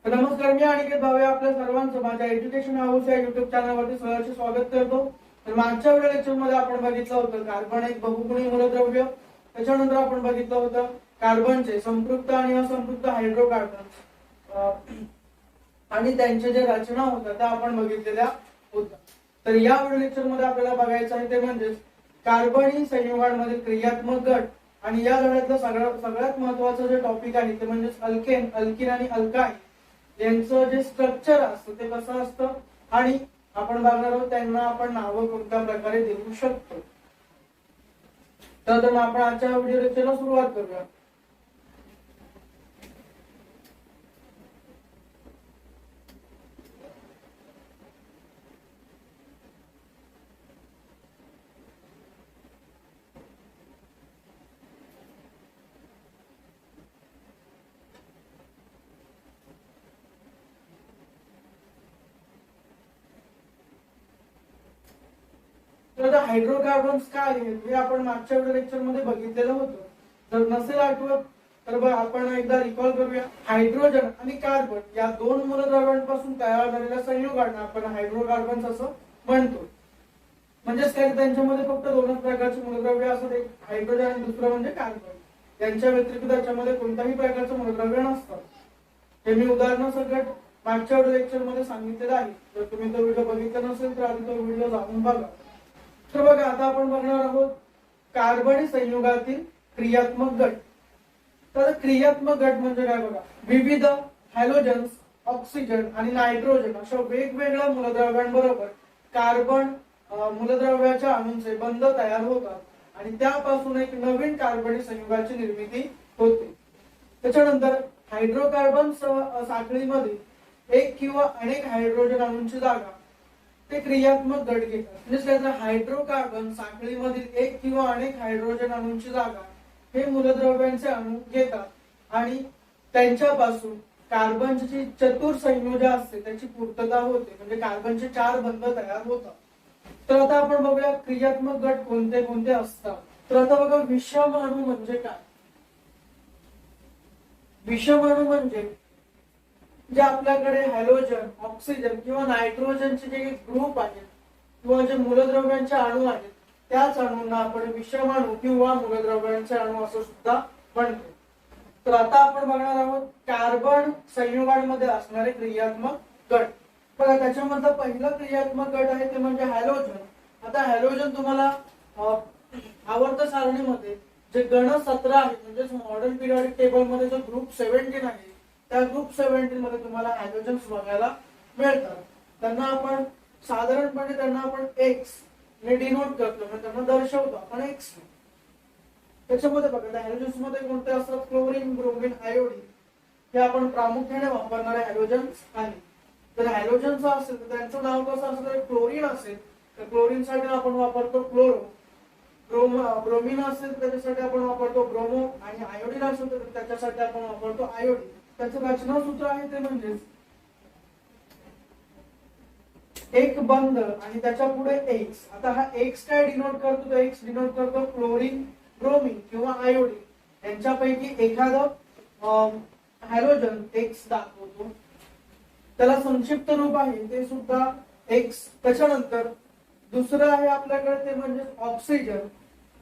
नमस्कार, मी अनिकेत भावे आपल्या सर्वांचं माझ्या एज्युकेशन हाऊस या युट्यूब चॅनलवरती सहर्ष स्वागत करतो. तर मागच्या व्हिडिओ लेक्चर मध्ये आपण बघितलं होतं कार्बन एक बहुगुणी मूलद्रव्य. त्याच्यानंतर आपण बघितलं होतं कार्बनचे संपृक्त आणि असंपृक्त हायड्रोकार्बन आणि त्यांच्या ज्या रचना होत्या त्या आपण बघितलेल्या होत्या. तर या व्हिडिओ लेक्चर मध्ये आपल्याला बघायचं आहे ते म्हणजे कार्बनी संयुगांमधील क्रियात्मक गट आणि या गटातलं सगळ्यात महत्त्वाचं जे टॉपिक आहे ते म्हणजे अल्केन, अल्किन आणि अल्काइन यांचं जे स्ट्रक्चर असतं ते कसं असतं आणि आपण बघणार आहोत त्यांना आपण नावं कोणत्या प्रकारे देऊ शकतो. तर मग आपण आजच्या व्हिडिओ लेक्चरला सुरुवात करूया. तर हायड्रोकार्बन्स काय आहेत हे आपण मागच्या व्हिडिओ लेक्चर मध्ये बघितलेलं होतं. जर नसेल आठवत तर आपण एकदा रिकॉल करूया. हायड्रोजन आणि कार्बन या दोन मूलद्रव्यांपासून तयार झालेल्या संयुगांना आपण हायड्रोकार्बन्स असं म्हणतो. म्हणजेच काय, त्यांच्यामध्ये फक्त दोनच प्रकारचे मूलद्रव्य असतात, एक हायड्रोजन आणि दुसरं म्हणजे कार्बन. यांच्या व्यतिरिक्त त्याच्यामध्ये कोणत्याही प्रकारचं मूलद्रव्य नसतं. हे मी उदाहरणासकट मागच्या व्हिडिओ लेक्चर मध्ये सांगितलेलं आहे. जर तुम्ही तो व्हिडिओ बघितला नसेल तर आधी तो व्हिडिओ जाऊन बघा. तर बघा, आता आपण बघणार आहोत कार्बनी संयुगातील क्रियात्मक गट. तर क्रियात्मक गट म्हणजे काय बघा, विविध हॅलोजन्स, ऑक्सिजन आणि नायट्रोजन अशा वेगवेगळ्या मूलद्रव्यांबरोबर कार्बन मूलद्रव्याच्या अणूंचे बंध तयार होतात आणि त्यापासून एक नवीन कार्बनी संयुगाची निर्मिती होते. त्याच्यानंतर हायड्रोकार्बन साखळीमध्ये एक किंवा अनेक हायड्रोजन अणूंची जागा ते क्रियात्मक गट घेतात. म्हणजे हायड्रोकार्बन साखळीमधील एक किंवा अनेक हायड्रोजन अणूंची जागा हे मूलद्रव्यांचे अणू घेतात आणि त्यांच्यापासून कार्बनची चतुर संयोजन असते त्याची पूर्तता होते. म्हणजे कार्बनचे 4 बंध तयार होतात. तर आता आपण बघूया क्रियात्मक गट कोणते कोणते असतात. तर आता बघा, विषम अणू म्हणजे काय. विषम अणू म्हणजे जे आपल्याकडे हॅलोजन, ऑक्सिजन किंवा नायट्रोजनचे जे ग्रुप आहेत किंवा जे मूलद्रव्यांचे अणू आहेत त्याच अणूंना आपण विषम अणू किंवा मूलद्रव्यांचे अणू असं सुद्धा म्हणतो. तर आता आपण बघणार आहोत कार्बन संयुगांमध्ये असणारे क्रियात्मक गट. बघा, त्याच्यामधलं पहिलं क्रियात्मक गट आहे ते म्हणजे हॅलोजन. आता हॅलोजन तुम्हाला आवर्त सारणीमध्ये जे गण 17 आहे म्हणजेच मॉडर्न पिरियडिक टेबल मध्ये जो ग्रुप 17 आहे त्या ग्रुप 17 मध्ये तुम्हाला हॅलोजन्स बघायला मिळतात. त्यांना आपण साधारणपणे एक्स ने डिनोट करतो, म्हणजे त्यांना दर्शवतो आपण एक्स ने. त्याच्यामध्ये बघा, हॅलोजन्स मध्ये कोणते असतात, क्लोरीन, ब्रोमीन, आयोडीन हे आपण प्रामुख्याने वापरणारे हॅलोजन्स आहे. जर हॅलोजन्स असेल तर त्यांचं नाव कसं असेल, तर क्लोरीन असेल तर क्लोरीन साठी आपण वापरतो क्लोरो. ब्रोमीन असेल त्याच्यासाठी आपण वापरतो ब्रोमो आणि आयोडीन असेल तर त्याच्यासाठी आपण वापरतो आयोडीन. त्याचं रचना सूत्र आहे ते म्हणजे एक बंध आणि त्याच्या पुढे एक्स. आता हा एक्स काय डिनोट करतो, तो एक्स डिनोट करतो क्लोरीन, ब्रोमीन किंवा आयोडीन यांच्यापैकी एखादं हॅलोजन एक्स दाखवतो. त्याला संक्षिप्त रूप आहे ते सुद्धा एक्स. त्याच्यानंतर दुसरं आहे आपल्याकडे ते म्हणजे ऑक्सिजन.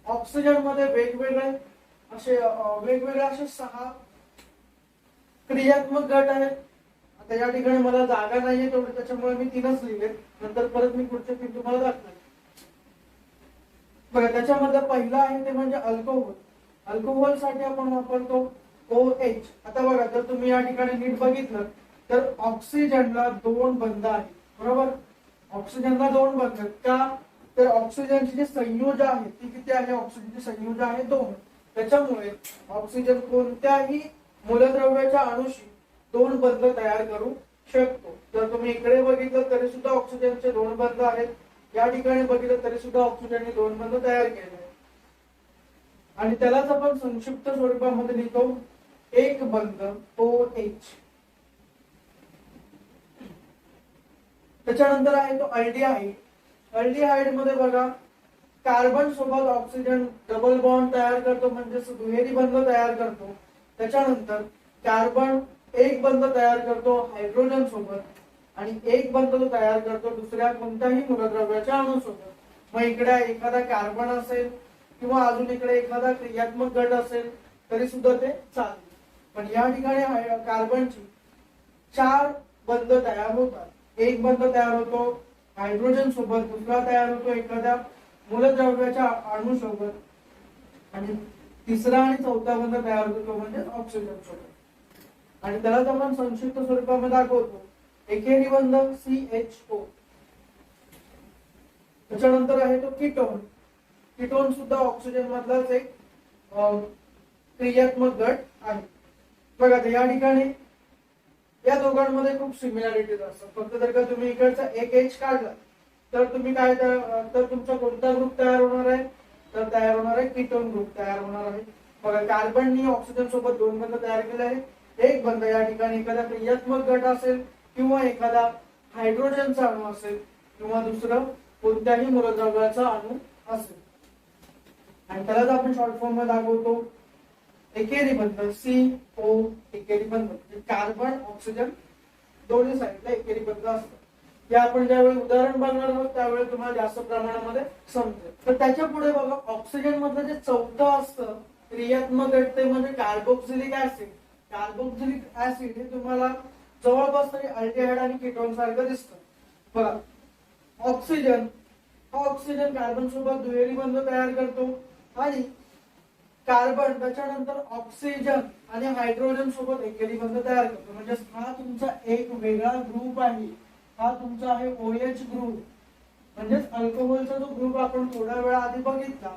ऑक्सिजन मध्ये वेगवेगळे असे 6 क्रियात्मक गट आहेत. आता या ठिकाणी मला जागा नाहीये तेवढी, त्याच्यामुळे मी 3च लिहिले. नंतर परत मी पुढचे 3 तुम्हाला दाखवेन. बघा, त्याच्यामध्ये पहिला आहे ते म्हणजे अल्कोहोल. अल्कोहोल साठी आपण वापरतो OH. आता बघा, जर तुम्ही या ठिकाणी नीट बघितलं तर ऑक्सिजनला 2 बंध आहेत, बरोबर. ऑक्सिजनला 2 बंध आहेत का, तर ऑक्सिजनची जी संयोज आहे ती किती आहे, ऑक्सिजनची संयोज आहे 2. त्याच्यामुळे ऑक्सिजन कोणत्याही मूलद्रव्याच्या अणूशी 2 बंध तयार करू शकतो. जर तुम्ही इकडे बघितलं तरी सुद्धा ऑक्सिजनचे 2 बंध आहेत, या ठिकाणी बघितलं तरी सुद्धा ऑक्सिजनने 2 बंध तयार केले आहेत आणि त्यालाच आपण संक्षिप्त स्वरूपामध्ये लिहितो एक बंध OH. त्याच्यानंतर आहे तो अल्डिहाइड. अल्डिहाइड मध्ये बघा, कार्बन सोबत ऑक्सिजन डबल बॉन्ड तयार करतो, म्हणजे दुहेरी बंध तयार करतो. त्याच्यानंतर कार्बन एक बंध तयार करतो हायड्रोजन सोबत आणि एक बंध तो तयार करतो दुसऱ्या कोणत्याही मूलद्रव्याच्या अणूसोबत। मग इकडे एखादा कार्बन असेल किंवा अजून इकडे एखादा क्रियात्मक गट असेल तरी सुद्धा ते चालेल। पण या ठिकाणी कार्बनची 4 बंध तयार होतात। एक बंध तयार होतो हायड्रोजन सोबत, दुसरा तयार होतो एखाद्या मूलद्रव्याच्या अणूसोबत आणि तिसरा आणि चौथा बंध तयार होतो तो म्हणजे ऑक्सिजन सोबत। आणि त्यालाच आपण संक्षिप्त स्वरूपामध्ये दाखवतो एकेरी बंध CHO। त्याच्यानंतर आहे तो कीटोन। कीटोन सुद्धा ऑक्सिजन मधलाच एक क्रियात्मक गट आहे। बघा या ठिकाणी या दोघांमध्ये खूप सिमिलॅरिटीज असतात, फक्त जर का तुम्ही इकडचा एक H काढला तर तुम्ही काय तर तुमचा कोणता ग्रुप तयार होणार आहे, तर तयार होणार आहे कीटोन ग्रुप तयार होणार आहे। बघा कार्बननी ऑक्सिजन सोबत 2 बंध तयार केले आहेत। एक बंध या ठिकाणी एखादा क्रियात्मक गट असेल किंवा एखादा हायड्रोजनचा अणू असेल किंवा दुसरं कोणत्याही मूलद्रव्याचा अणू असेल आणि त्यालाच आपण शॉर्ट फॉर्म मध्ये दाखवतो एकेरी बंध CO एकेरी बंध। कार्बन ऑक्सिजन दोन्ही साईडला एकेरी बंध असतात। हे आपण ज्यावेळी उदाहरण बघणार आहोत त्यावेळी तुम्हाला जास्त प्रमाणामध्ये समजेल। तर त्याच्या पुढे बघा ऑक्सिजन मधलं जे चौथं असतं क्रियात्मक गट ते म्हणजे कार्बोक्सिलिक ऍसिड। कार्बोक्सिलिक ऍसिड हे तुम्हाला जवळपास तरी अल्डिहाइड आणि कीटोन सारखं दिसतं। बघा ऑक्सिजन कार्बन सोबत दुहेरी बंध तयार करतो आणि कार्बन त्याच्यानंतर ऑक्सिजन आणि हायड्रोजन सोबत एकेरी बंध तयार करतो। म्हणजे हा तुमचा एक वेगळा ग्रुप आहे, हा तुमचा आहे OH ग्रुप। म्हणजे अल्कोहोलचा जो ग्रुप आपण थोड्या वेळा आधी बघितला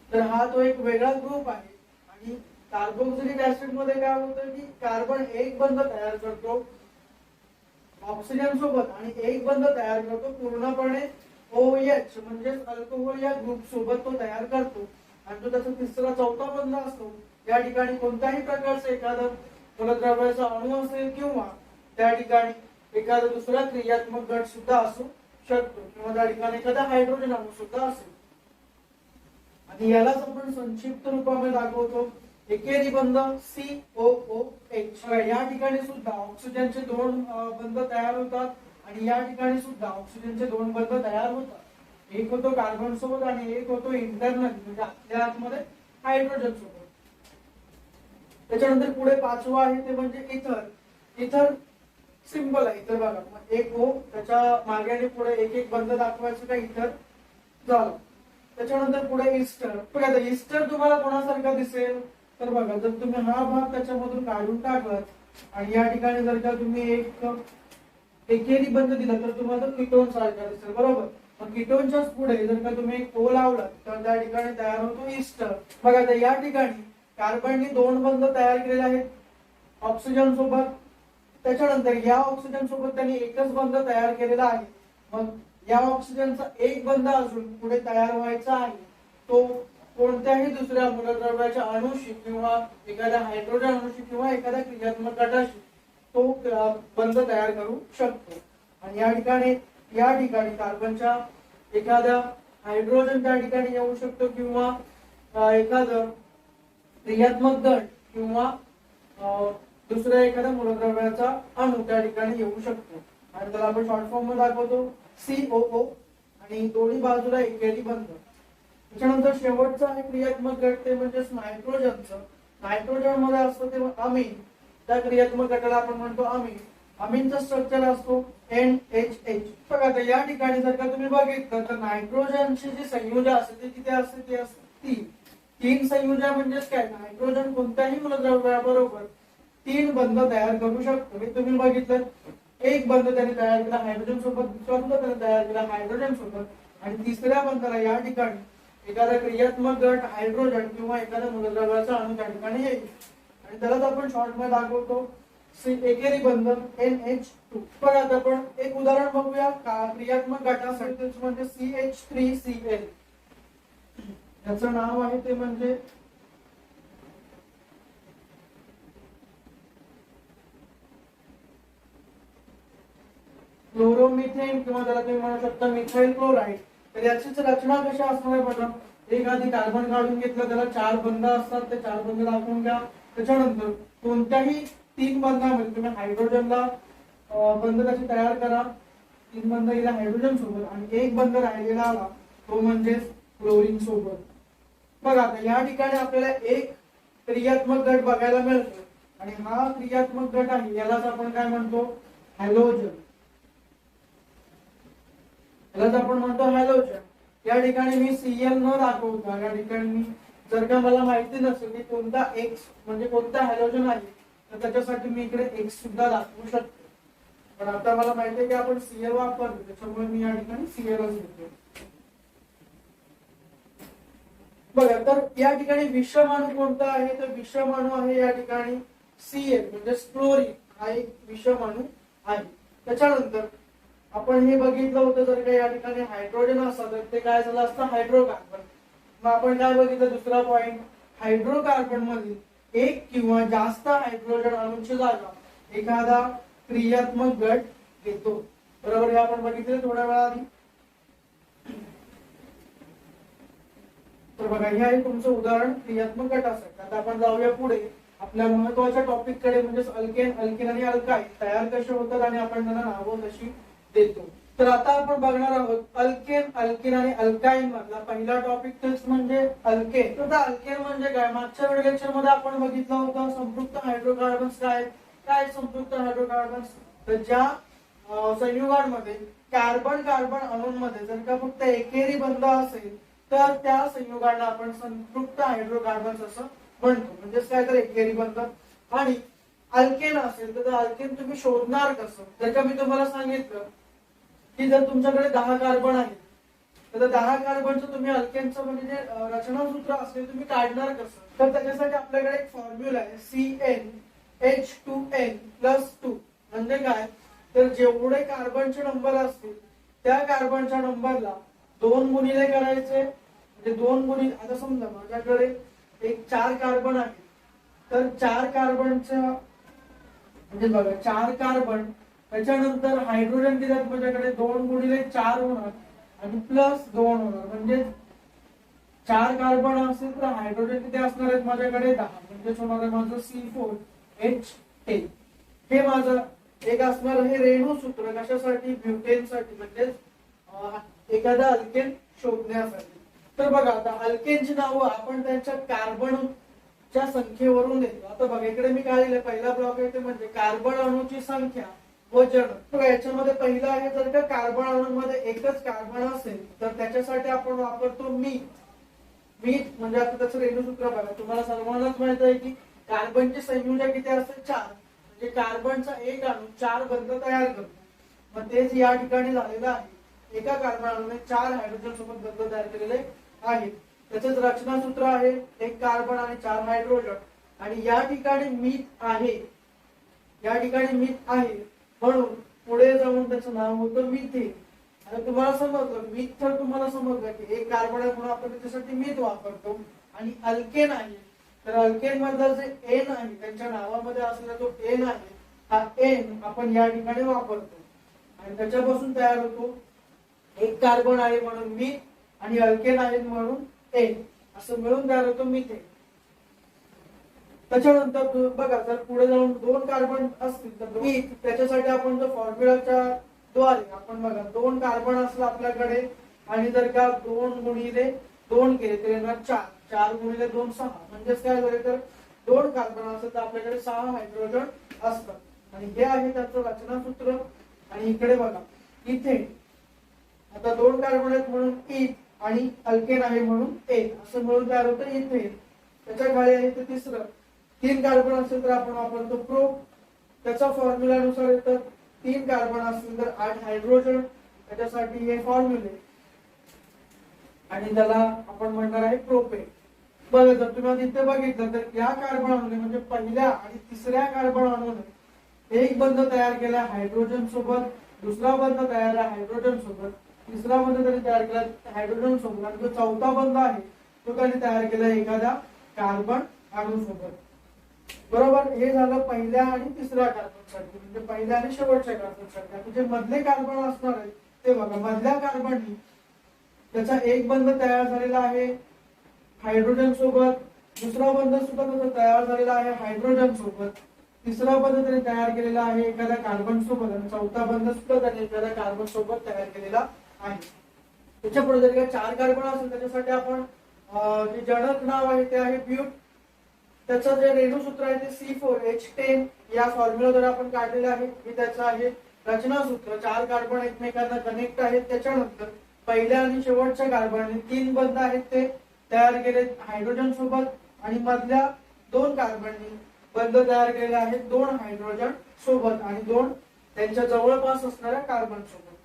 तर हा तो एक वेगळा ग्रुप आहे। आणि कार्बोक्सिलिक ऍसिड मध्ये काय होतं की कार्बन एक बंध तयार करतो ऑक्सिजन सोबत आणि एक बंध तयार करतो पूर्णपणे OH म्हणजे अल्कोहोल या ग्रुप सोबत तो तयार करतो आणि तो त्याचा तिसरा चौथा बंध असतो। या ठिकाणी कोणत्याही प्रकारचा एखादा मूलद्रव्याचा अणू असेल किंवा त्या ठिकाणी एखादा दुसरा क्रियात्मक गट सुद्धा असू शकतो किंवा त्या ठिकाणी एखादा हायड्रोजन अणू सुद्धा असेल। आणि यालाच आपण संक्षिप्त रूपामध्ये दाखवतो एकेरी बंध COOH। या ठिकाणी सुद्धा ऑक्सिजनचे 2 बंध तयार होतात आणि या ठिकाणी सुद्धा ऑक्सिजनचे 2 बंध तयार होतात। एक होतो कार्बन सोबत आणि एक होतो इंटरनल म्हणजे आपल्या आतमध्ये हायड्रोजन सोबत। त्याच्यानंतर पुढे 5वं आहे ते म्हणजे इथर। इथर सिंपल आहे, इथर बघा एक O त्याच्या मागे आणि पुढे एक बंध दाखवायचं का इथर झालं। त्याच्यानंतर पुढे इस्टर। बघा इस्टर तुम्हाला कोणासारखा दिसेल तर बघा जर तुम्ही हा भाग त्याच्यामधून काढून टाकलात आणि या ठिकाणी जर का तुम्ही एक एकेरी बंध दिला तर तुम्हाला कीटोन सारखा दिसेल, बरोबर। मग कीटोनच्याच पुढे जर का तुम्ही एक O लावला तर त्या ठिकाणी तयार होतो इस्टर। बघा या ठिकाणी कार्बनने 2 बंध तयार केलेले आहेत ऑक्सिजन सोबत। त्याच्यानंतर या ऑक्सिजन सोबत त्यांनी एकच बंध तयार केलेला आहे। मग या ऑक्सिजनचा एक बंध अजून पुढे तयार व्हायचा आहे, तो कोणत्याही दुसऱ्या मूलद्रव्याच्या अणूशी किंवा एखाद्या हायड्रोजन अणूशी किंवा एखाद्या क्रियात्मक गटाशी तो बंध तयार करू शकतो। आणि या ठिकाणी कार्बनच्या एखाद्या हायड्रोजन त्या ठिकाणी येऊ शकतो किंवा एखादं क्रियात्मक गट किंवा दुसऱ्या एखाद्या मूलद्रव्याचा अणू त्या ठिकाणी येऊ शकतो आणि त्याला आपण शॉर्ट फॉर्म मध्ये दाखवतो COO आणि दोन्ही बाजूला एकेरी बंध। त्याच्यानंतर शेवटचा आहे क्रियात्मक गट ते म्हणजे नायट्रोजनचं। नायट्रोजन मध्ये असतं ते अमीन, त्या क्रियात्मक गटाला आपण म्हणतो अमीन। अमीनचा स्ट्रक्चर असतो NHH। बघा या ठिकाणी जर का तुम्ही बघितलं तर नायट्रोजनची जी संयोजा असते ती किती असते, ती असते 3 संयोजा। म्हणजेच काय नायट्रोजन कोणत्याही मूलद्रव्याबरोबर 3 बंध तयार करू शकतो। हे तुम्ही बघितलं एक बंध त्याने तयार केला हायड्रोजन सोबत, दुसरा बंध त्याने तयार केला हायड्रोजन सोबत आणि तिसऱ्या बंधाला या ठिकाणी एखादा क्रियात्मक गट हायड्रोजन किंवा एखाद्या मूलद्रव्याचा अणू त्या ठिकाणी येईल आणि त्यालाच आपण शॉर्ट मध्ये दाखवतो एकेरी बंध NH2। पण आता आपण एक उदाहरण बघूया क्रियात्मक गटासाठी म्हणजे CH3Cl। याचं नाव आहे ते म्हणजे क्लोरोमिथेन किंवा त्याला तुम्ही म्हणू शकता मिथाइल क्लोराइड। तर याचीच रचना कशी असणार आहे बघा, एक आधी कार्बन काढून घेतलं त्याला 4 बंध असतात, ते 4 बंध दाखवून घ्या। त्याच्यानंतर कोणत्याही 3 बंधामध्ये तुम्ही हायड्रोजनला बंध कशी तयार करा, 3 बंध गेला हायड्रोजन सोबत आणि एक बंध राहिलेला आला तो म्हणजे क्लोरीन सोबत. बघा आता या ठिकाणी आपल्याला एक क्रियात्मक गट बघायला मिळतो आणि हा क्रियात्मक गट आहे यालाच आपण काय म्हणतो, हॅलोजन. यालाच आपण म्हणतो हॅलोजन. या ठिकाणी मी Cl न दाखवता या ठिकाणी मी जर का मला माहिती नसेल की कोणता X म्हणजे कोणता हॅलोजन आहे तर त्याच्यासाठी मी इकडे X सुद्धा दाखवू शकतो. पण आता मला माहिती आहे की आपण Cl वापरतो त्याच्यामुळे मी या ठिकाणी Clच घेतो. बघा तर या ठिकाणी विषम अणू कोणता आहे तर विषम अणू आहे या ठिकाणी Cl म्हणजे क्लोरीन हा एक विषम अणू आहे. त्याच्यानंतर आपण हे बघितलं होतं जर का या ठिकाणी हायड्रोजन असतं तर ते काय झालं असतं हायड्रोकार्बन. मग आपण काय बघितलं दुसरा पॉइंट, हायड्रोकार्बन मधील एक किंवा जास्त हायड्रोजन अणूची जागा एखादा क्रियात्मक गट घेतो. बरोबर हे आपण बघितले थोड्या वेळा आधी. तर बघा हे आहे तुमचं उदाहरण क्रियात्मक गटासाठी. आता आपण जाऊया पुढे आपल्या महत्वाच्या टॉपिक कडे म्हणजे अल्केन, अल्किन आणि अल्काइन तयार कसे होतात आणि आपण त्यांना नावं कशी देतो. तर आता आपण बघणार आहोत अल्केन, अल्किन आणि अल्काइन मधला पहिला टॉपिक तेच म्हणजे अल्केन. तर अल्केन म्हणजे काय, मागच्या व्हिडिओ लेक्चर मध्ये आपण बघितलं होतं संपृक्त हायड्रोकार्बन्स काय संपृक्त हायड्रोकार्बन्स तर ज्या संयुगांमध्ये कार्बन कार्बन अणूंमध्ये जर का फक्त एकेरी बंध असेल तर त्या संयुगांना आपण संपृक्त हायड्रोकार्बन्स असं म्हणतो. म्हणजेच काय तर एकेरी बंध. आणि अल्केन असेल तर अल्केन तुम्ही शोधणार कसं, जर का मी तुम्हाला सांगितलं की जर तुमच्याकडे 10 कार्बन आहेत तर 10 कार्बनचं तुम्ही अल्केनचं म्हणजे जे रचनासूत्र असेल तुम्ही काढणार कसं, तर त्याच्यासाठी आपल्याकडे एक फॉर्म्युला आहे CnH2n+2. म्हणजे काय तर जेवढे कार्बनचे नंबर असतील त्या कार्बनच्या नंबरला 2 गुणिले करायचे. म्हणजे 2 गुणिले, आता समजा माझ्याकडे एक 4 कार्बन आहे तर 4 कार्बनच्या म्हणजे बघा 4 कार्बन त्याच्यानंतर हायड्रोजन किती आहेत माझ्याकडे 2 गुणिले 4 होणार आणि +2 होणार. म्हणजे 4 कार्बन असेल तर हायड्रोजन किती असणार आहेत माझ्याकडे 10. म्हणजेच होणार आहे माझं C4H10. हे माझं एक असणार हे रेणूसूत्र कशासाठी, ब्युटेनसाठी म्हणजेच एखादा अल्केन शोधण्यासाठी. तर बघा आता अल्केनची नावं आपण त्यांच्या कार्बनच्या संख्येवरून देतो. आता बघा इकडे मी काय लिहिलं, पहिला ब्लॉक आहे ते म्हणजे कार्बन अणूची संख्या व जड. बघा याच्यामध्ये पहिला आहे जर का कार्बन अणूमध्ये एकच कार्बन असेल तर त्याच्यासाठी आपण वापरतो मीठ. म्हणजे आता त्याचं रेणूसूत्र बघा तुम्हाला सर्वांनाच माहित आहे की कार्बनचे संयोजक किती असते 4. म्हणजे कार्बनचा एक अणू 4 बंध तयार करतो. मग तेच या ठिकाणी झालेलं आहे. एका कार्बन अणूने 4 हायड्रोजन सोबत बंध तयार केलेले आहेत. त्याचंच रचनासूत्र आहे 1 कार्बन आणि 4 हायड्रोजन. आणि या ठिकाणी मीठ आहे, या ठिकाणी मीठ आहे म्हणून पुढे जाऊन त्याचं नाव होतं मिथेन. आणि तुम्हाला समजलं मीठ तर तुम्हाला समजलं की एक कार्बन आहे म्हणून आपण त्याच्यासाठी मीठ वापरतो. आणि अल्केन आहे तर अल्केन मधला जे एन आहे त्यांच्या नावामध्ये असलेला जो एन आहे हा एन आपण या ठिकाणी वापरतो आणि त्याच्यापासून तयार होतो एक कार्बन आहे म्हणून मीठ आणि अल्केन आहे म्हणून एन असं मिळून तयार होतो मिथेन. त्याच्यानंतर बघा जर पुढे जाऊन 2 कार्बन असतील तर मीठ त्याच्यासाठी आपण जो फॉर्म्युलाच्या द्वारे आपण बघा 2 कार्बन असलं आपल्याकडे आणि जर का 2 गुणिले 2 केले तर येणार 4. 4 गुणिले 2 6. म्हणजेच काय झाले तर 2 कार्बन असेल तर आपल्याकडे 6 हायड्रोजन असतात आणि हे आहे त्याचं रचनासूत्र. आणि इकडे बघा इथे आता 2 कार्बन आहेत म्हणून ईथ आणि अल्केन आहे म्हणून एन असं मिळून तयार होतं इथेन. त्याच्या खाली आहे ते तिसरं 3 कार्बन असेल तर आपण वापरतो प्रो. त्याच्या फॉर्म्युलानुसार येतं 3 कार्बन असतील तर 8 हायड्रोजन. त्याच्यासाठी हे फॉर्म्युले आणि त्याला आपण म्हणणार आहे प्रोपेन. बघा जर तुम्ही इथे बघितलं तर या कार्बन अणूने म्हणजे पहिल्या आणि तिसऱ्या कार्बन अणूने एक बंध तयार केला हायड्रोजन सोबत, दुसरा बंध तयार आहे हायड्रोजन सोबत, तिसरा बंध त्यांनी तयार केला हायड्रोजन सोबत आणि जो चौथा बंध आहे तो त्यांनी तयार केला एखाद्या कार्बन अणू सोबत. बरोबर हे झालं पहिल्या आणि तिसऱ्या कार्बनसाठी म्हणजे पहिल्या आणि शेवटच्या कार्बनसाठी. आता जे मधले कार्बन असणार आहे ते बघा मधल्या कार्बननी त्याचा एक बंध तयार झालेला आहे हायड्रोजन सोबत, दुसरा बंध सुद्धा त्याचा तयार झालेला आहे हायड्रोजन सोबत, तिसरा बंध त्याने तयार केलेला आहे एखाद्या कार्बन सोबत आणि चौथा बंध सुद्धा त्याने एखाद्या कार्बन सोबत तयार केलेला आहे. त्याच्या पुढे जर का 4 कार्बन असेल त्याच्यासाठी आपण जे जनक नाव आहे ते आहे ब्यूट. त्याचं जे रेणूसूत्र आहे ते C4H10 या फॉर्म्युलाद्वारे आपण काढलेलं आहे. हे त्याचं आहे रचनासूत्र. 4 कार्बन एकमेकांना कनेक्ट आहेत. त्याच्यानंतर पहिल्या आणि शेवटच्या कार्बनने 3 बंध आहेत ते तयार केले हायड्रोजन सोबत आणि मधल्या 2 कार्बननी बंध तयार केलेले आहेत 2 हायड्रोजन सोबत आणि 2 त्यांच्या जवळपास असणाऱ्या कार्बन सोबत.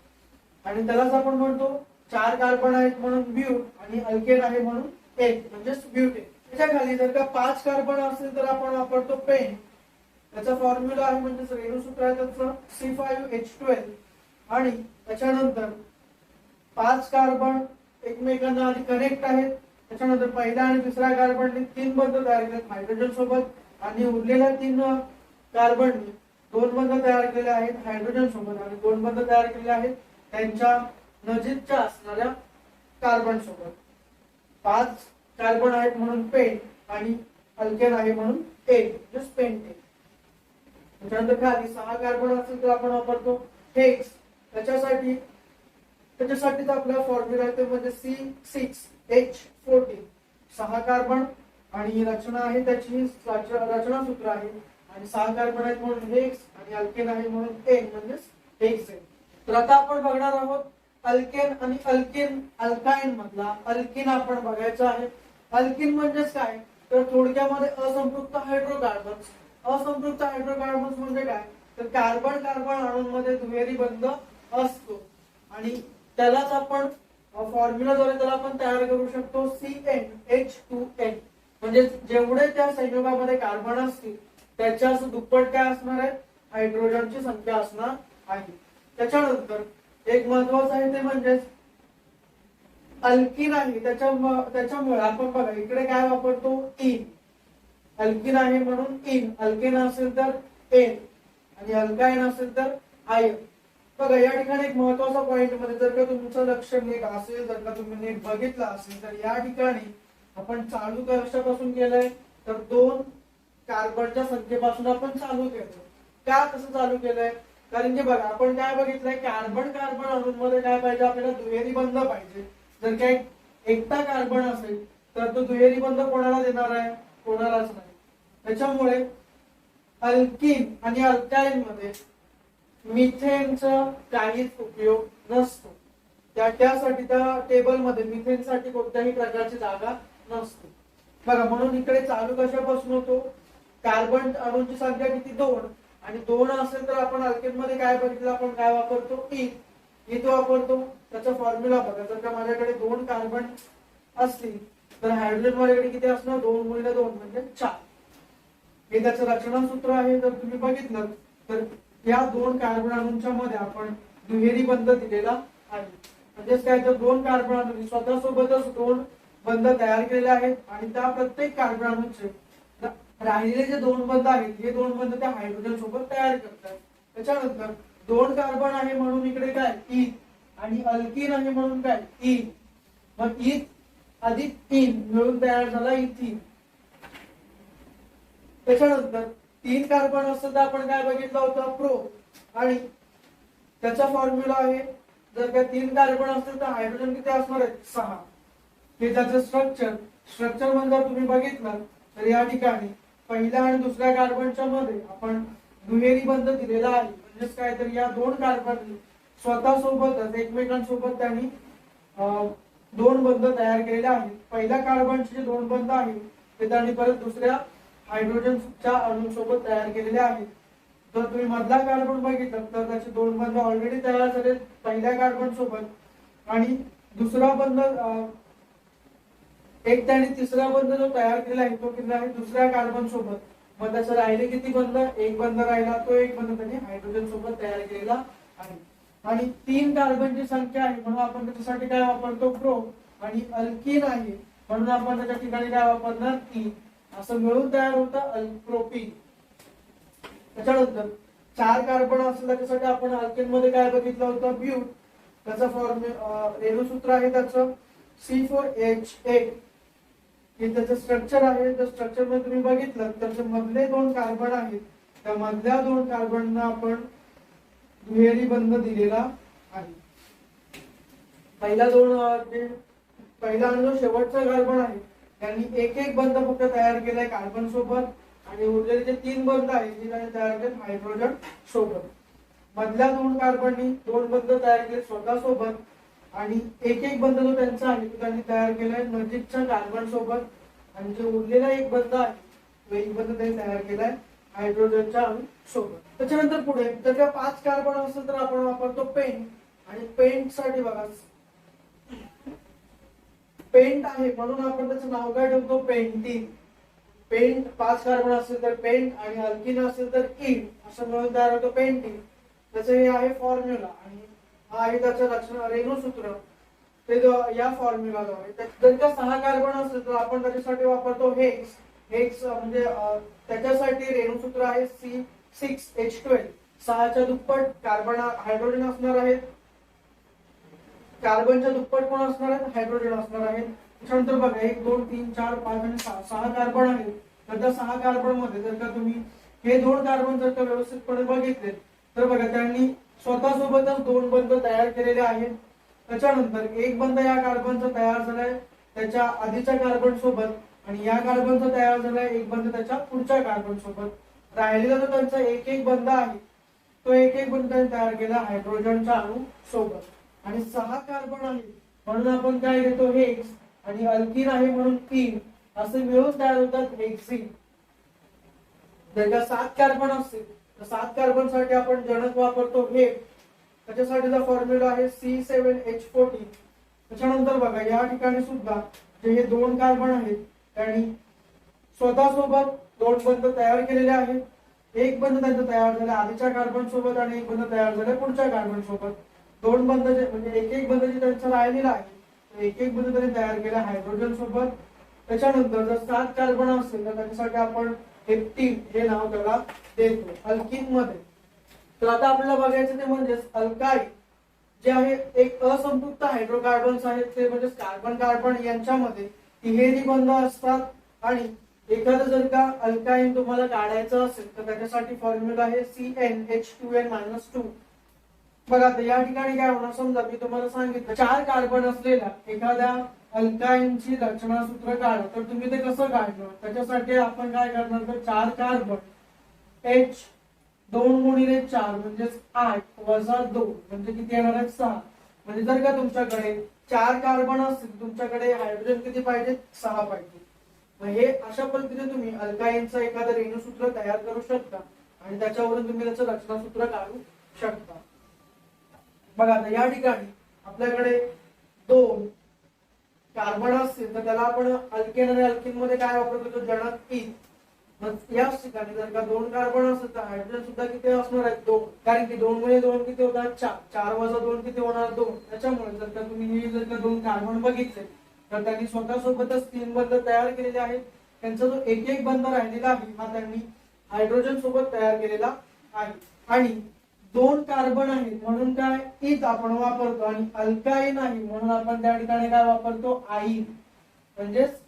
आणि त्यालाच आपण म्हणतो 4 कार्बन आहेत म्हणून ब्यूट आणि अल्केन आहे म्हणून एक म्हणजे ब्युटेन. त्याच्या खाली जर का 5 कार्बन असेल तर आपण वापरतो पेन. त्याचा फॉर्म्युला आहे म्हणजे रेणूसूत्र आहे त्याचं C5H12 आणि त्याच्यानंतर 5 कार्बन एकमेकांना आधी कनेक्ट आहेत. त्याच्यानंतर पहिला आणि दुसऱ्या कार्बनने 3 बंध तयार केले हायड्रोजन सोबत आणि उरलेल्या 3 कार्बनने 2 बंध तयार केले आहेत हायड्रोजन सोबत आणि 2 बंध तयार केले आहेत त्यांच्या नजीकच्या असणाऱ्या कार्बन सोबत. 5 कार्बन आहेत म्हणून पेन आणि अल्केन आहे म्हणून एक म्हणजे पेंटेन. त्याच्यानंतर खाली 6 कार्बन असेल तर आपण वापरतो हेक्स. त्याच्यासाठीचा आपला फॉर्म्युला आहे ते म्हणजे C6H14. 6 कार्बन आणि रचना आहे त्याची रचनासूत्र आहे आणि 6 कार्बन आहेत म्हणून हेक्स आणि अल्केन आहे म्हणून एन म्हणजेच हेक्सेन. तर आता आपण बघणार आहोत अल्केन आणि अल्काइन मधला अल्किन आपण बघायचं आहे. अल्किन म्हणजेच काय तर थोडक्यामध्ये असंपृक्त हायड्रोकार्बन्स. असंपृक्त हायड्रोकार्बन्स म्हणजे काय तर कार्बन कार्बन अणूंमध्ये दुहेरी बंध असतो आणि त्यालाच आपण फॉर्म्युलाद्वारे त्याला आपण तयार करू शकतो CnH2n. म्हणजे जेवढे त्या संयुगामध्ये कार्बन असतील त्याच्या दुप्पट काय असणार आहे हायड्रोजनची संख्या असणार आहे. त्याच्यानंतर एक महत्वाचं आहे ते म्हणजे अल्किन आहे त्याच्यामुळे आपण बघा इकडे काय वापरतो इन. अल्किन आहे म्हणून इन. अल्केन असेल तर एन आणि अल्काइन असेल तर आयन. बघा या ठिकाणी एक महत्वाचा पॉइंट मध्ये जर का तुमचं लक्ष नीट असेल जर का तुम्ही नीट बघितलं असेल तर या ठिकाणी आपण चालू कशापासून केलंय तर 2 कार्बनच्या संख्येपासून आपण चालू केलं. का तसं चालू केलंय कारण की बघा आपण काय बघितलंय कार्बन कार्बन अणूंमध्ये काय पाहिजे आपल्याला दुहेरी बंध पाहिजे. जर काय एकटा कार्बन असेल तर तो दुहेरी बंध कोणाला देणार आहे कोणालाच नाही. त्याच्यामुळे अल्किन आणि अल्काइन मध्ये मिथेनचा काहीच उपयोग नसतो. त्यासाठी त्या टेबल मध्ये मिथेन साठी कोणत्याही प्रकारची जागा नसते. बघा म्हणून इकडे चालू कशापासून होतो कार्बन अणूंची संख्या किती 2 आणि 2 असेल तर आपण अल्केन मध्ये काय बघितलं आपण काय वापरतो इथे वापरतो. त्याचा फॉर्म्युला बघा जर का माझ्याकडे 2 कार्बन असतील तर हायड्रोजन माझ्याकडे किती असणार 2 गुणिले 2 म्हणजे 4. हे त्याचं रचनासूत्र आहे. जर तुम्ही बघितलं तर या 2 कार्बन अणूंच्या मध्ये आपण दुहेरी बंध दिलेला आहे. म्हणजेच काय तर 2 कार्बन अणूंनी स्वतः सोबतच 2 बंध तयार केलेले आहेत आणि त्या प्रत्येक कार्बन अणूचे राहिलेले जे 2 बंध आहेत हे 2 बंध त्या हायड्रोजन सोबत तयार करतात. त्याच्यानंतर 2 कार्बन आहे म्हणून इकडे काय इन आणि अल्किन आहे म्हणून काय इन. मग इन अधिक इन मिळून तयार झाला इथिन. त्याच्यानंतर 3 कार्बन असेल तर आपण काय बघितलं होतं प्रो आणि त्याचा फॉर्म्युला आहे जर का 3 कार्बन असेल तर हायड्रोजन किती असणार आहे 6. हे त्याचं स्ट्रक्चर म्हणजे तुम्ही बघितलं तर या ठिकाणी पहिल्या आणि दुसऱ्या कार्बनच्या मध्ये आपण दुहेरी बंध दिलेला आहे. म्हणजेच काय तर या 2 कार्बन स्वतः सोबतच एकमेकांसोबत त्यांनी 2 बंध तयार केलेले आहेत. पहिल्या कार्बनचे जे 2 बंध आहेत ते त्यांनी परत दुसऱ्या हायड्रोजनच्या अणूंसोबत तयार केलेले आहेत. जर तुम्ही मधला कार्बन बघितलं तर त्याचे 2 बंध ऑलरेडी तयार झाले पहिल्या कार्बन सोबत आणि दुसरा बंध एक त्याने तिसरा बंध जो तयार केला आहे तो किती आहे दुसऱ्या कार्बन सोबत. मग त्याचे राहिले किती बंध एक बंध राहिला तो एक बंध त्यांनी हायड्रोजन सोबत तयार केलेला आहे. आणि 3 कार्बनची संख्या आहे म्हणून आपण त्याच्यासाठी काय वापरतो प्रो आणि अल्किन आहे म्हणून आपण त्याच्या ठिकाणी काय वापरणार इन. असं मिळून तयार होतं प्रोपीन. त्याच्यानंतर 4 कार्बन असेल त्याच्यासाठी आपण अल्केन मध्ये काय बघितलं होतं ब्यूट. त्याचा रेणूसूत्र आहे त्याचं C4H8. हे त्याचं स्ट्रक्चर आहे. त्या स्ट्रक्चर मध्ये तुम्ही बघितलं तर मधले 2 कार्बन आहेत त्या मधल्या दोन कार्बनना आपण दुहेरी बंध दिलेला आहे. पहिला आणि जो शेवटचा कार्बन आहे त्यांनी एक एक बंध फक्त तयार केलाय कार्बन सोबत, आणि उरलेले जे 3 बंध आहेत ते त्यांनी तयार केले हायड्रोजन सोबत. मधल्या दोन कार्बननी 2 बंध तयार केले स्वतः सोबत, आणि एक एक बंध जो त्यांचा आहे तो त्यांनी तयार केलाय नजीकच्या कार्बन सोबत, आणि जो उरलेला एक बंध आहे तो एक बंध त्यांनी तयार केलाय हायड्रोजनच्या अणू सोबत. त्याच्यानंतर पुढे जर का 5 कार्बन असेल तर आपण वापरतो पेंट, आणि पेंट साठी बघा पेंट आहे म्हणून आपण त्याचं नाव काय ठेवतो पेंटीन. पेंट 5 कार्बन असेल तर पेंट, आणि अल्किन असेल तर इन, असं मिळून तयार होतं पेंटीन. त्याचं हे आहे फॉर्म्युला, आणि हा आहे त्याचं लक्षण रेणुसूत्र ते या फॉर्म्युलाद्वारे. जर का 6 कार्बन असेल तर आपण त्याच्यासाठी वापरतो हेक्स. हेक्स म्हणजे त्याच्यासाठी रेणुसूत्र आहे C6H12. 6च्या दुप्पट कार्बन हायड्रोजन असणार आहेत, कार्बनच्या दुप्पट कोण असणार आहेत हायड्रोजन असणार आहेत. त्याच्यानंतर बघा 1 2 3 4 5 आणि 6 कार्बन आहेत. तर त्या 6 कार्बन मध्ये जर का तुम्ही हे 2 कार्बन जर का व्यवस्थितपणे बघितले तर बघा त्यांनी स्वतः सोबतच 2 बंध तयार केलेले आहेत. त्याच्यानंतर एक बंध या कार्बनचा तयार झालाय त्याच्या आधीच्या कार्बन सोबत, आणि या कार्बनचा तयार झालाय एक बंध त्याच्या पुढच्या कार्बन सोबत. राहिलेला जो त्यांचा एक एक बंध आहे तो एक एक बंध त्यांनी तयार केला हायड्रोजनच्या अणू सोबत. आणि 6 कार्बन आहे म्हणून आपण काय घेतो हेक्स, आणि अल्किन आहे म्हणून इन, असे मिळून तयार होतात हेक्सिन. जर का 7 कार्बन असतील तर 7 कार्बन साठी आपण जनक वापरतो हेक. त्याच्यासाठीचा फॉर्म्युला आहे C7H14. त्याच्यानंतर बघा या ठिकाणी सुद्धा जे हे 2 कार्बन आहेत त्यांनी स्वतः सोबत 2 बंध तयार केलेले आहेत. एक बंध त्यांचा तयार झाला आधीच्या कार्बन सोबत, आणि एक बंध तयार झाला पुढच्या कार्बन सोबत. 2 बंध म्हणजे एक एक बंध जे त्यांचा राहिलेला आहे एक एक बंध त्यांनी तयार केला हायड्रोजन सोबत. त्याच्यानंतर जर 7 कार्बन असेल तर त्याच्यासाठी आपण हेप्टीन हे नाव त्याला देतो अल्किन मध्ये. तर आता आपल्याला बघायचं ते म्हणजे अल्काइन जे आहे एक असंपृक्त हायड्रोकार्बन्स आहेत ते म्हणजे कार्बन कार्बन यांच्यामध्ये तिहेरी बंध असतात. आणि एखादं जर का अल्काइन तुम्हाला काढायचं असेल तर त्याच्यासाठी फॉर्म्युला आहे CnH2n-2. बघा आता या ठिकाणी काय होणार, समजा मी तुम्हाला सांगितलं 4 कार्बन असलेल्या एखाद्या अल्काइनची रचनासूत्र काढा, तर तुम्ही ते कसं काढणार. त्याच्यासाठी आपण काय करणार तर 4 कार्बन H 2 × 4 म्हणजे 8 - 2 म्हणजे किती येणार आहे 6. म्हणजे जर का तुमच्याकडे 4 कार्बन असतील तुमच्याकडे हायड्रोजन किती पाहिजे 6 पाहिजे. मग हे अशा पद्धतीने तुम्ही अल्काइनचं एखादं रेणुसूत्र तयार करू शकता, आणि त्याच्यावरून तुम्ही त्याचं रचनासूत्र काढू शकता. बघा आता या ठिकाणी आपल्याकडे 2 कार्बन असतील तर त्याला आपण अल्केन आणि अल्किन मध्ये काय वापरतो तो जनक इन. मग याच ठिकाणी जर का 2 कार्बन असेल तर हायड्रोजन सुद्धा किती असणार आहेत 2, कारण की 2 × 2 किती होतात 4, 4 - 2 किती होणार 2. त्याच्यामुळे जर का तुम्ही जर का 2 कार्बन बघितले तर त्यांनी स्वतः सोबतच 3 बंध तयार केलेले आहेत. त्यांचा जो एक एक बंध राहिलेला आहे हा त्यांनी हायड्रोजन सोबत तयार केलेला आहे. आणि 2 कार्बन आहेत म्हणून काय इथ आपण वापरतो, आणि अल्काइन आहे म्हणून आपण त्या ठिकाणी काय वापरतो आईन, म्हणजेच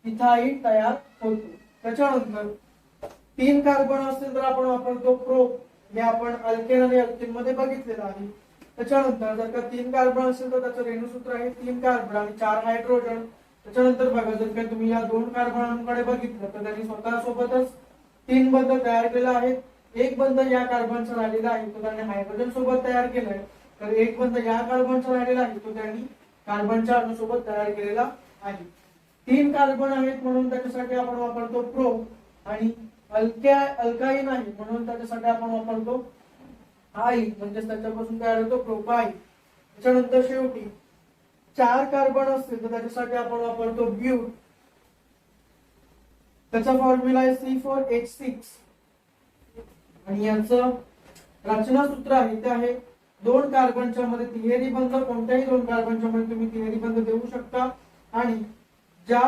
इथाईन तयार होतो. त्याच्यानंतर 3 कार्बन असतील तर आपण वापरतो प्रो. हे आपण अल्केन आणि अल्किन मध्ये बघितलेलं आहे. त्याच्यानंतर जर का 3 कार्बन असेल तर त्याचं रेणुसूत्र आहे 3 कार्बन आणि 4 हायड्रोजन. त्याच्यानंतर बघा जर का तुम्ही या 2 कार्बनांकडे बघितलं तर त्यांनी स्वतः सोबतच 3 बंध तयार केले आहेत. एक बंध या कार्बनचा राहिलेला आहे तो त्यांनी हायड्रोजन सोबत तयार केलाय, तर एक बंध या कार्बनचा राहिलेला आहे तो त्यांनी कार्बनच्या अणूसोबत तयार केलेला आहे. 3 कार्बन आहेत म्हणून त्याच्यासाठी आपण वापरतो प्रो, आणि अल्काइन आहे म्हणून त्याच्यासाठी आपण वापरतो आई, म्हणजे त्याच्यापासून तयार होतो प्रोपाइन. त्याच्यानंतर शेवटी 4 कार्बन असतील तर त्याच्यासाठी आपण वापरतो ब्यूट. त्याचा फॉर्म्युला आहे C4H6, आणि यांचं रचनासूत्र आहे ते आहे 2 कार्बनच्या मध्ये तिहेरी बंध, कोणत्याही 2 कार्बनच्या मध्ये तुम्ही तिहेरी बंध देऊ शकता. आणि ज्या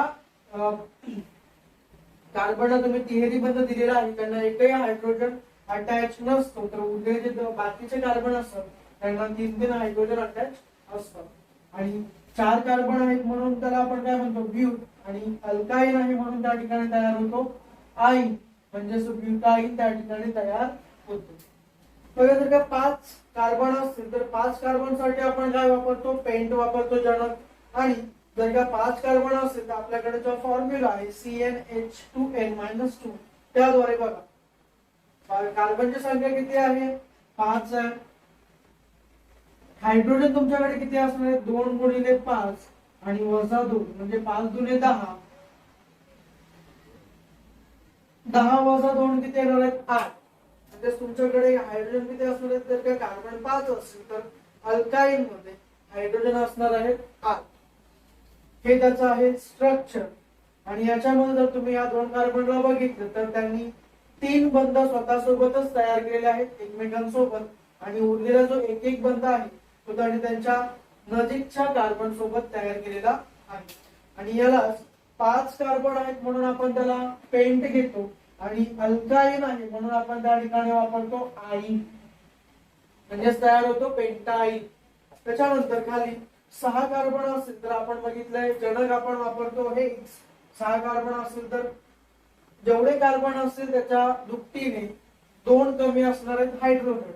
कार्बनला तुम्ही तिहेरी बंध दिलेला आहे त्यांना एकही हायड्रोजन अटॅच नसतो, तर उरलेले जे बाकीचे कार्बन असतात त्यांना 3 हायड्रोजन अटॅच असतात. आणि 4 कार्बन आहेत म्हणून त्याला आपण काय म्हणतो ब्यूट, आणि अल्काइन आहे म्हणून त्या ठिकाणी तयार होतो आईन, म्हणजे ब्युटाईन त्या ठिकाणी तयार होतो. बघा जर का 5 कार्बन असतील तर 5 कार्बन साठी आपण काय वापरतो, पेंट वापरतो जनक. आणि जर का 5 कार्बन असेल तर आपल्याकडे जो फॉर्म्युला आहे CnH2n-2 त्याद्वारे बघा कार्बनची संख्या किती आहे, 5 आहे. हायड्रोजन तुमच्याकडे किती असणार आहे, 2 गुणिले 5 आणि वजा 2 म्हणजे 5 दुने 10. 10 वजा 2 किती येणार आहेत, 8. म्हणजे तुमच्याकडे हायड्रोजन किती असणार आहेत, जर का कार्बन 5 असेल तर अल्काईन मध्ये हायड्रोजन असणार आहेत 8. हे त्याचं आहे स्ट्रक्चर. आणि याच्यामध्ये जर तुम्ही या 2 कार्बनला बघितलं तर त्यांनी 3 बंध स्वतःसोबतच तयार केलेले आहेत एकमेकांसोबत, आणि उरलेला जो एक एक बंध आहे तो त्यांनी त्यांच्या नजीकच्या कार्बन सोबत तयार केलेला आहे. आणि याला 5 कार्बन आहेत म्हणून आपण त्याला पेंट घेतो, आणि अल्काईन आहे म्हणून आपण त्या ठिकाणी वापरतो आईन, म्हणजेच तयार होतो पेंटाईन. त्याच्यानंतर खाली 6 कार्बन असेल तर आपण बघितलंय जनक आपण वापरतो हेक्स. 6 कार्बन असेल तर जेवढे कार्बन असतील त्याच्या दुपटीने 2 कमी असणार आहेत हायड्रोजन.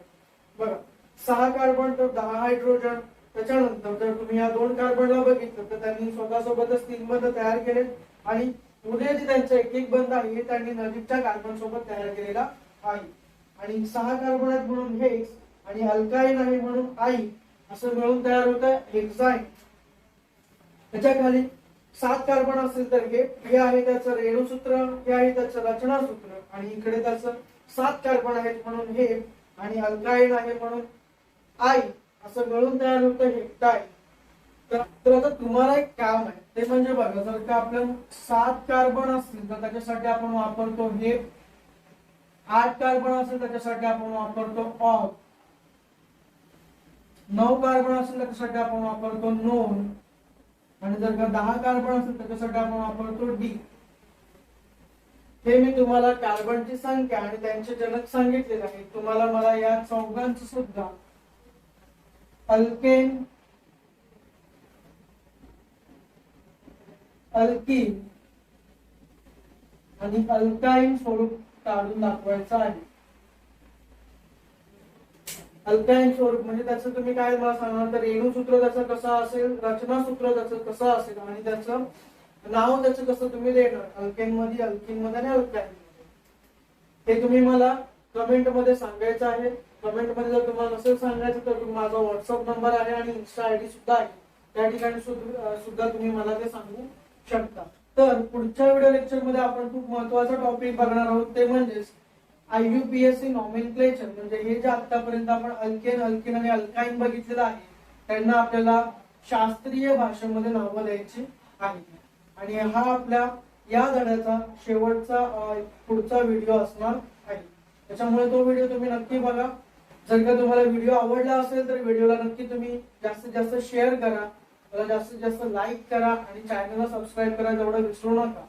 बघा 6 कार्बन तर 10 हायड्रोजन. त्याच्यानंतर जर तुम्ही या 2 कार्बनला बघितलं तर त्यांनी स्वतःसोबतच 3 बंध तयार केले, आणि उरलेले त्यांचे एक एक बंध आहे हे त्यांनी नजीकच्या कार्बन सोबत तयार केलेला आहे. आणि 6 कार्बन आहेत म्हणून हेक्स, आणि अल्काईन आहे म्हणून आईन, असं मिळून तयार होतं हेक्साईन. त्याच्या खाली 7 कार्बन असेल तर हे आहे त्याचं रेणूसूत्र, हे आहे त्याचं रचनासूत्र, आणि इकडे त्याचं 7 कार्बन आहेत म्हणून हे, आणि अल्काईन आहे म्हणून आई, असं मिळून तयार होतं हेप्टाईन. तर आता तुम्हाला एक काम आहे ते म्हणजे बघा जर का आपल्या 7 कार्बन असतील तर त्याच्यासाठी आपण वापरतो हे, 8 कार्बन असेल त्याच्यासाठी आपण वापरतो ऑफ, 9 कार्बन असेल त्याच्यासाठी आपण वापरतो नोन, आणि जर का 10 कार्बन असेल त्याच्यासाठी आपण वापरतो डी. हे मी तुम्हाला कार्बनची संख्या आणि त्यांचे जनक सांगितलेले आहे. तुम्हाला मला या चौघांचं सुद्धा अल्केन, अल्कीन आणि अल्काईन स्वरूप काढून दाखवायचं आहे. अल्काईन स्वरूप म्हणजे त्याचं तुम्ही काय मला सांगणार तर रेणूसूत्र त्याचं कसं असेल, रचनासूत्र त्याचं कसं असेल, आणि त्याचं नाव त्याचं कसं तुम्ही देणार, अल्केन मध्ये, अल्कीन मध्ये आणि अल्काईन मध्ये. हे तुम्ही मला कमेंट मध्ये सांगायचं आहे. कमेंट मध्ये जर तुम्हाला नसेल सांगायचं तर माझा व्हॉट्सअप नंबर आहे आणि इन्स्टा आयडी सुद्धा आहे, त्या ठिकाणी सुद्धा तुम्ही मला ते सांगू शकता. तर पुढच्या व्हिडिओ लेक्चर मध्ये आपण खूप महत्वाचा टॉपिक बघणार आहोत ते म्हणजेच IUPAC नॉमेनक्लेचर. म्हणजे हे जे आतापर्यंत आपण अल्केन, अल्कीन आणि अल्काईन बघितलेलं आहे त्यांना आपल्याला शास्त्रीय भाषेमध्ये नावं द्यायची आहे. आणि हा आपल्या या धड्याचा शेवटचा पुढचा व्हिडिओ असणार आहे. त्याच्यामुळे तो व्हिडिओ तुम्ही नक्की बघा. जर का तुम्हाला व्हिडिओ आवडला असेल तर व्हिडिओला नक्की तुम्ही जास्तीत जास्त शेअर करा, जास्तीत जास्त लाईक करा, आणि चॅनलला सबस्क्राईब करा तेवढं विसरू नका.